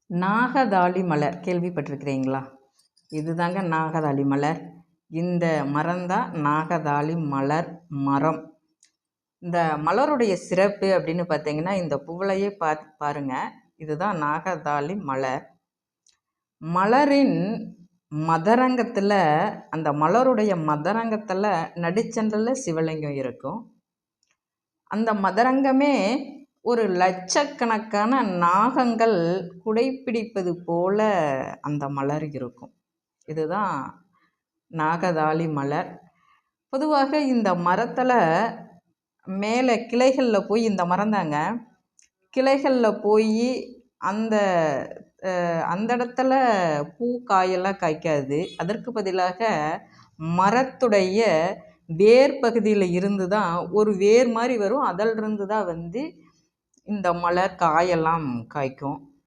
நாகதாளி மலர் கேள்விப்பட்டிருக்கிறீங்களா? இதுதாங்க நாகதாளி மலர். இந்த மரம்தான் நாகதாளி மலர் மரம். இந்த மலருடைய சிறப்பு அப்படின்னு பார்த்தீங்கன்னா, இந்த பூவலையே பாருங்க. இதுதான் நாகதாளி மலர். மலரின் மதரங்கத்தில், அந்த மலருடைய மதரங்கத்தில் நடுச்சென்றல சிவலிங்கம் இருக்கும். அந்த மதரங்கமே ஒரு லட்சக்கணக்கான நாகங்கள் குடைப்பிடிப்பது போல அந்த மலர் இருக்கும். இதுதான் நாகதாளி மலர். பொதுவாக இந்த மரத்தில் மேலே கிளைகளில் போய், இந்த மரம் தாங்க, கிளைகளில் போய் அந்த அந்த இடத்துல பூ காயெல்லாம் காய்க்காது. அதற்கு பதிலாக மரத்துடைய வேர் பகுதியில் இருந்து தான் ஒரு வேர் மாதிரி வரும். அதிலிருந்து தான் இந்த மலர் காயெல்லாம் காய்க்கும்.